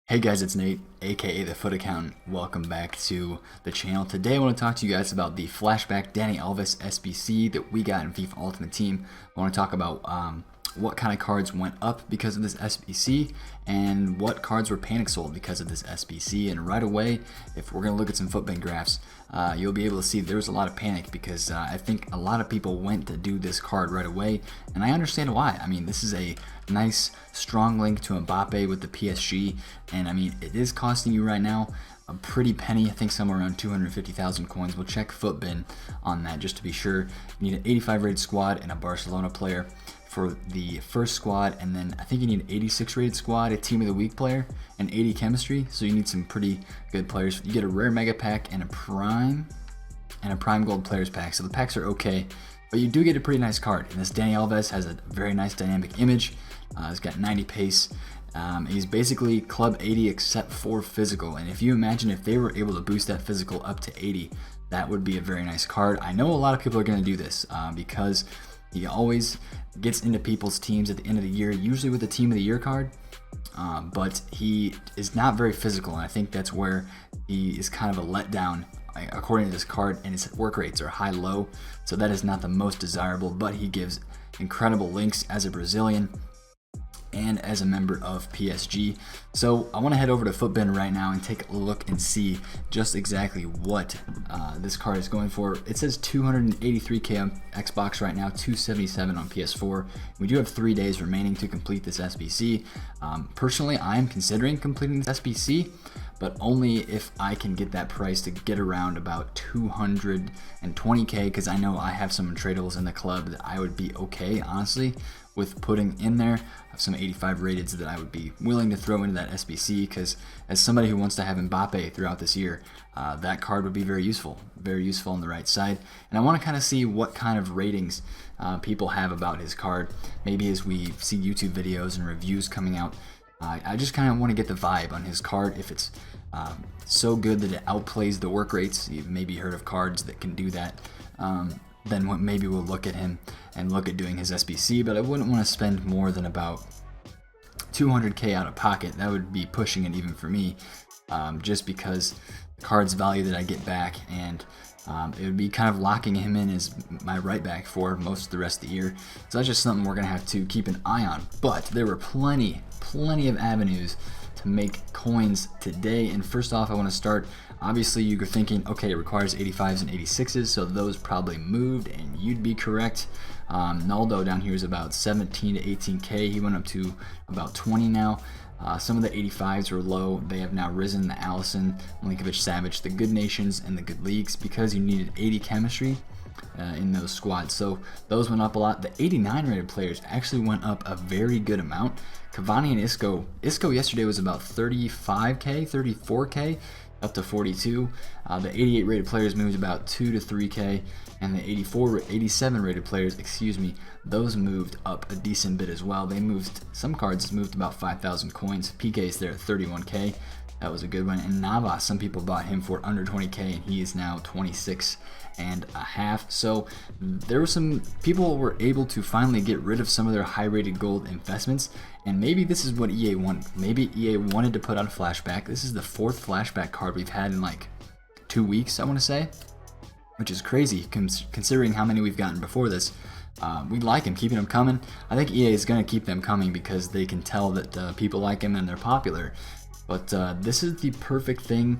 Hey guys, it's Nate, aka TheFutAccountant. Welcome back to the channel. Today I want to talk to you guys about the Flashback Dani Alves SBC that we got in FIFA Ultimate Team. I want to talk about what kind of cards went up because of this SBC and what cards were panic sold because of this SBC. And right away, if we're going to look at some FUTBin graphs, you'll be able to see there was a lot of panic because I think a lot of people went to do this card right away, and I understand why. I mean, this is a nice strong link to Mbappe with the PSG, and I mean, it is costing you right now a pretty penny. I think somewhere around 250,000 coins. We'll check FUTBin on that just to be sure. You need an 85 rated squad and a Barcelona player for the first squad, and then I think you need an 86 rated squad, a team of the week player, and 80 chemistry. So you need some pretty good players. You get a rare mega pack and a prime gold players pack. So the packs are okay, but you do get a pretty nice card. And this Dani Alves has a very nice dynamic image. He's got 90 pace. He's basically club 80 except for physical. And if you imagine if they were able to boost that physical up to 80, that would be a very nice card. I know a lot of people are going to do this because he always gets into people's teams at the end of the year, usually with the team of the year card. But he is not very physical, and I think that's where he is kind of a letdown according to this card, and his work rates are high-low, so that is not the most desirable, but he gives incredible links as a Brazilian and as a member of PSG. So I want to head over to FUTBin right now and take a look and see just exactly what this card is going for. It says 283k on Xbox right now, 277 on PS4. We do have 3 days remaining to complete this SBC. Personally, I am considering completing this SBC, but only if I can get that price to get around about 220k, because I know I have some untradables in the club that I would be okay, honestly, with putting in there. I have some 85 rateds that I would be willing to throw into that SBC, because as somebody who wants to have Mbappe throughout this year, that card would be very useful on the right side. And I want to kind of see what kind of ratings people have about his card. Maybe as we see YouTube videos and reviews coming out, I just kind of want to get the vibe on his card. If it's so good that it outplays the work rates, you've maybe heard of cards that can do that, then maybe we'll look at him and look at doing his SBC, but I wouldn't want to spend more than about 200k out of pocket. That would be pushing it even for me, just because the card's value that I get back, and it would be kind of locking him in as my right back for most of the rest of the year. So that's just something we're going to have to keep an eye on. But there were plenty of avenues to make coins today. And first off, I want to start, obviously you're thinking, okay, it requires 85s and 86s, so those probably moved, and you'd be correct. Naldo down here is about 17 to 18k. He went up to about 20 now. Some of the 85s were low. They have now risen. The Allison, Milinkovic-Savic, the good nations, and the good leagues, because you needed 80 chemistry in those squads. So those went up a lot. The 89 rated players actually went up a very good amount. Cavani and Isco. Isco yesterday was about 35k, 34k, up to 42. The 88 rated players moved about 2 to 3k, and the 87 rated players, those moved up a decent bit as well. They moved, some cards moved about 5,000 coins. PK's there at 31k. That was a good one. And Navas, some people bought him for under 20k, and he is now 26 and a half. So there were some people were able to finally get rid of some of their high rated gold investments, and maybe this is what EA wanted. Maybe EA wanted to put out a flashback. This is the 4th flashback card we've had in like 2 weeks, I want to say, which is crazy considering how many we've gotten before this. We like him, keeping them coming. I think EA is going to keep them coming because they can tell that people like him and they're popular. But this is the perfect thing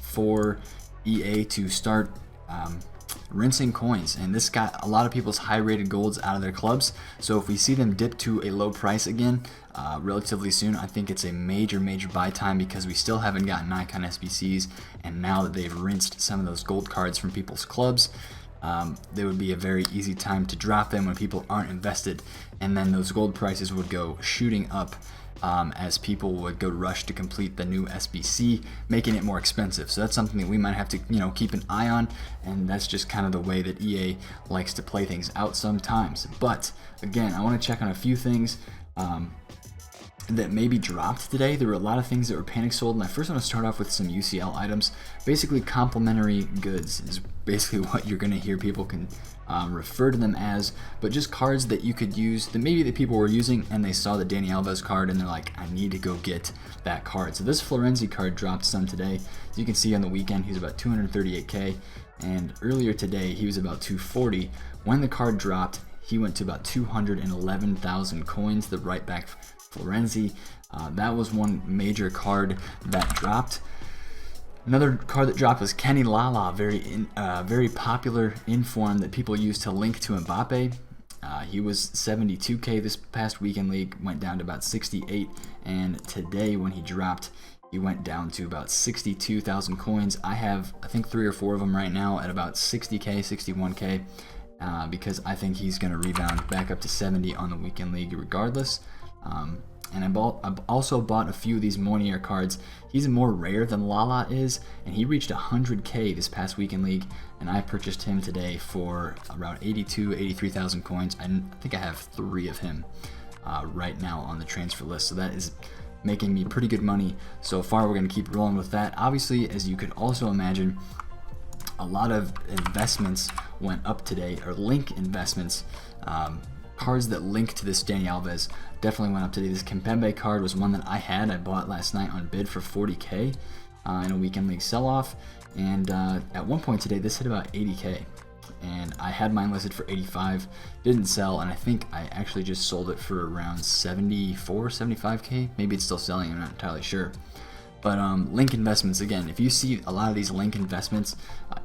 for EA to start rinsing coins, and this got a lot of people's high rated golds out of their clubs. So if we see them dip to a low price again relatively soon, I think it's a major buy time, because we still haven't gotten icon SBCs, and now that they've rinsed some of those gold cards from people's clubs, there would be a very easy time to drop them when people aren't invested, and then those gold prices would go shooting up as people would go rush to complete the new SBC, making it more expensive. So that's something that we might have to, keep an eye on, and that's just kind of the way that EA likes to play things out sometimes. But again, I want to check on a few things. that maybe dropped today. There were a lot of things that were panic sold, and I first want to start off with some UCL items. Basically, complimentary goods is basically what you're going to hear people can refer to them as, but just cards that you could use that maybe the people were using and they saw the Dani Alves card and they're like, I need to go get that card. So this Florenzi card dropped some today. As you can see on the weekend, he was about 238k, and earlier today he was about 240. When the card dropped, he went to about 211,000 coins, the right back Florenzi. That was one major card that dropped. Another card that dropped was Kenny Lala, very popular inform that people use to link to Mbappe. He was 72k this past weekend league, went down to about 68, and today when he dropped, he went down to about 62,000 coins. I have, I think, 3 or 4 of them right now at about 60k, 61k, because I think he's going to rebound back up to 70 on the weekend league regardless. And I've also bought a few of these Monier cards. He's more rare than Lala is, and he reached 100k this past weekend league, and I purchased him today for around 83,000 coins. I think I have 3 of him right now on the transfer list, so that is making me pretty good money so far. We're going to keep rolling with that. Obviously, as you could also imagine, a lot of investments went up today, or link investments. Cards that link to this Dani Alves definitely went up today. This Kimpembe card was one that I had. I bought last night on bid for 40k in a weekend league sell-off, and at one point today this hit about 80k, and I had mine listed for 85, didn't sell, and I think I actually just sold it for around 74, 75k. Maybe it's still selling, I'm not entirely sure. But link investments, again, if you see a lot of these link investments,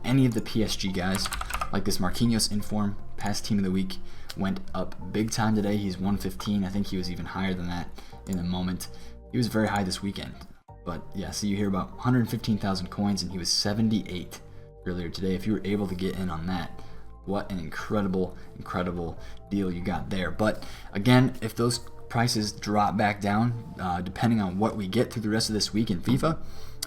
any of the PSG guys, like this Marquinhos Inform, past team of the week, went up big time today. He's 115. I think he was even higher than that in the moment. He was very high this weekend. But yeah, so you hear about 115,000 coins, and he was 78 earlier today. If you were able to get in on that, what an incredible deal you got there. But again, if those prices drop back down, depending on what we get through the rest of this week in FIFA,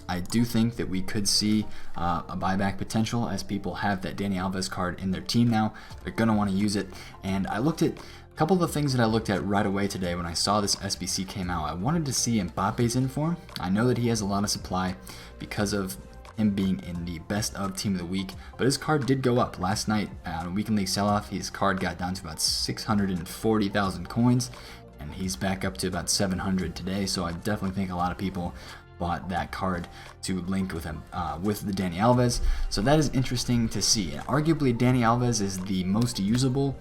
I do think that we could see a buyback potential, as people have that Dani Alves card in their team now. They're going to want to use it. And I looked at a couple of the things that I looked at right away today when I saw this SBC came out. I wanted to see Mbappe's inform. I know that he has a lot of supply because of him being in the best of team of the week, but his card did go up last night on a weekend league sell-off. His card got down to about 640,000 coins, and he's back up to about 700 today. So I definitely think a lot of people bought that card to link with him with the Dani Alves. So that is interesting to see. And arguably, Dani Alves is the most usable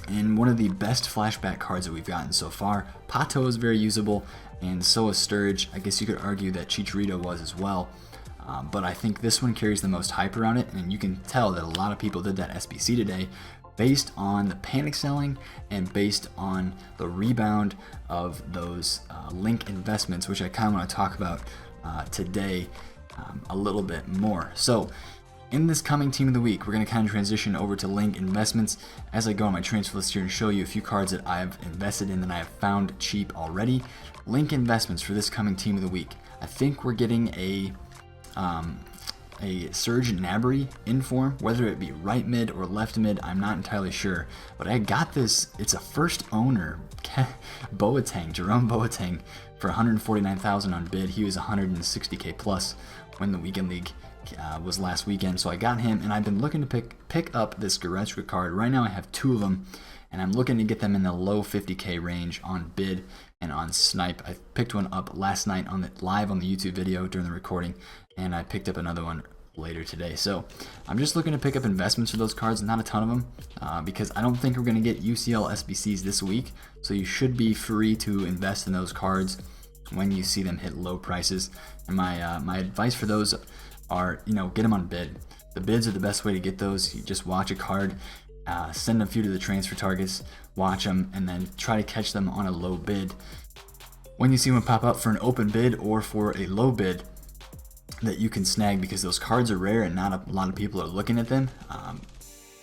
and one of the best flashback cards that we've gotten so far. Pato is very usable, and so is Sturridge. I guess you could argue that Chicharito was as well. But I think this one carries the most hype around it, and you can tell that a lot of people did that SBC today based on the panic selling and based on the rebound of those link investments, which I kind of want to talk about today a little bit more. So in this coming team of the week, we're going to kind of transition over to link investments as I go on my transfer list here and show you a few cards that I've invested in that I have found cheap already. Link investments for this coming team of the week. I think we're getting a Serge Gnabry inform, whether it be right mid or left mid, I'm not entirely sure. But I got this, it's a first owner, Jerome Boateng, for 149,000 on bid. He was 160k plus when the weekend league was last weekend. So I got him, and I've been looking to pick up this Goretzka card. Right now I have 2 of them, and I'm looking to get them in the low 50k range on bid and on snipe. I picked one up last night live on the YouTube video during the recording, and I picked up another one later today. So I'm just looking to pick up investments for those cards, not a ton of them, because I don't think we're going to get UCL SBCs this week. So you should be free to invest in those cards when you see them hit low prices. And my advice for those are, get them on bid. The bids are the best way to get those. You just watch a card, send a few to the transfer targets, watch them, and then try to catch them on a low bid. When you see one pop up for an open bid or for a low bid that you can snag, because those cards are rare and not a lot of people are looking at them.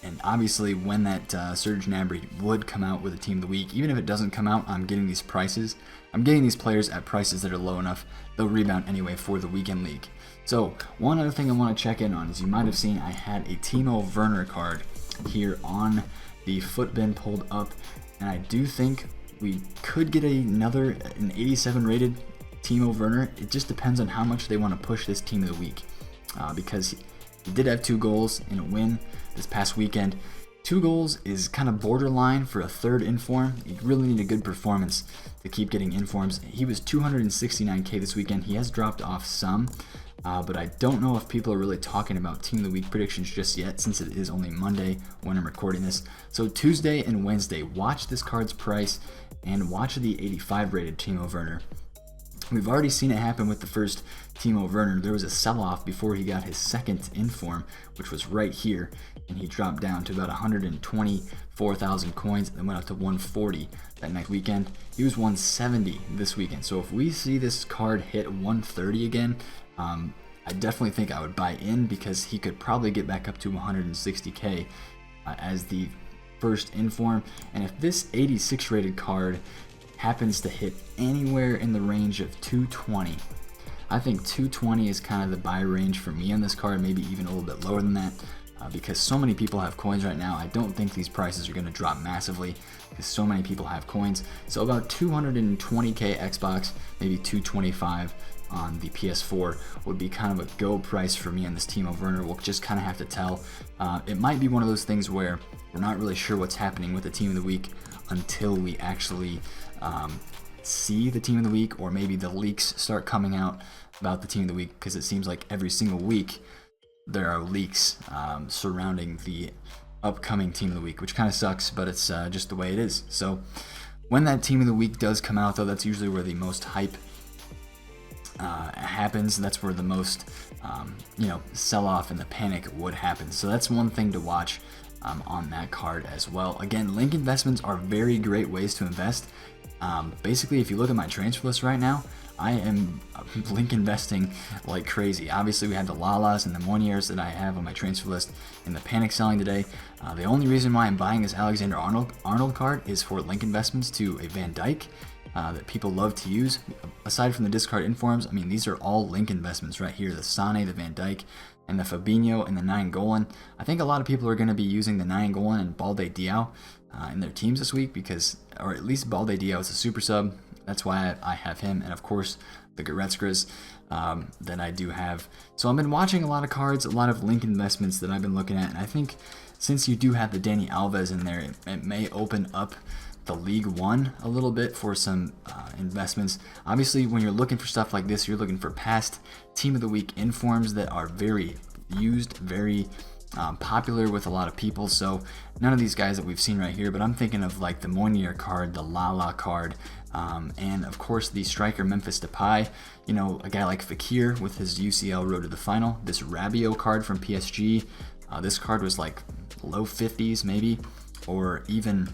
And obviously when that Serge Gnabry would come out with a team of the week, even if it doesn't come out, I'm getting these prices. I'm getting these players at prices that are low enough, they'll rebound anyway for the weekend league. So one other thing I want to check in on is, you might have seen I had a Timo Werner card here on the foot bin pulled up, and I do think We could get an 87 rated Timo Werner. It just depends on how much they want to push this team of the week, because he did have 2 goals in a win this past weekend. 2 goals is kind of borderline for a third inform. You really need a good performance to keep getting informs. He was 269k this weekend. He has dropped off some, but I don't know if people are really talking about Team of the Week predictions just yet, since it is only Monday when I'm recording this. So Tuesday and Wednesday, watch this card's price and watch the 85 rated Timo Werner. We've already seen it happen with the first Timo Werner. There was a sell-off before he got his second inform, which was right here, and he dropped down to about 124,000 coins and then went up to 140 that next weekend. He was 170 this weekend. So if we see this card hit 130 again, I definitely think I would buy in, because he could probably get back up to 160k as the first inform. And if this 86 rated card happens to hit anywhere in the range of 220, I think 220 is kind of the buy range for me on this card, maybe even a little bit lower than that, because so many people have coins right now. I don't think these prices are going to drop massively because so many people have coins. So about 220k Xbox, maybe 225 on the PS4 would be kind of a go price for me on this Timo Werner. We'll just kind of have to tell. It might be one of those things where we're not really sure what's happening with the Team of the Week until we actually see the Team of the Week, or maybe the leaks start coming out about the Team of the Week, because it seems like every single week there are leaks surrounding the upcoming Team of the Week, which kind of sucks, but it's just the way it is. So when that Team of the Week does come out, though, that's usually where the most hype happens. That's where the most sell-off and the panic would happen. So that's one thing to watch on that card as well. Again, link investments are very great ways to invest. Basically, if you look at my transfer list right now, I am link investing like crazy. Obviously, we have the Lalas and the Moniers that I have on my transfer list in the panic selling today. The only reason why I'm buying this Alexander Arnold card is for link investments to a Van Dijk that people love to use. Aside from the discard informs, I mean, these are all link investments right here. The Sane, the Van Dijk, and the Fabinho, and the Nainggolan. I think a lot of people are going to be using the Nainggolan and Balde Diao in their teams this week, because, or at least Balde Diao is a super sub. That's why I have him, and of course the Goretzkas that I do have. So I've been watching a lot of cards, a lot of link investments that I've been looking at, and I think since you do have the Dani Alves in there, it may open up the League One a little bit for some investments. Obviously, when you're looking for stuff like this, you're looking for past Team of the Week informs that are very used, very popular with a lot of people. So none of these guys that we've seen right here, but I'm thinking of like the Monier card, the Lala card, and of course the striker Memphis Depay. You know, a guy like Fekir with his UCL road to the final. This Rabiot card from PSG. This card was like low 50s maybe, or even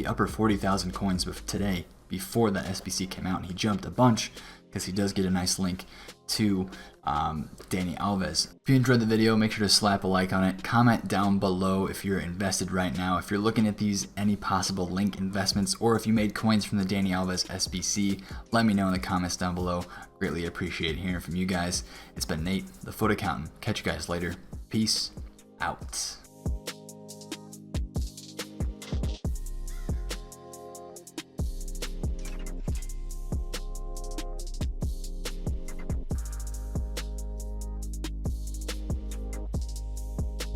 upper 40,000 coins today before the SBC came out, and he jumped a bunch because he does get a nice link to Dani Alves. If you enjoyed the video, make sure to slap a like on it. Comment down below if you're invested right now, if you're looking at these any possible link investments, or if you made coins from the Dani Alves SBC. Let me know in the comments down below. Greatly appreciate hearing from you guys. It's been Nate, the Foot Accountant. Catch you guys later. Peace out.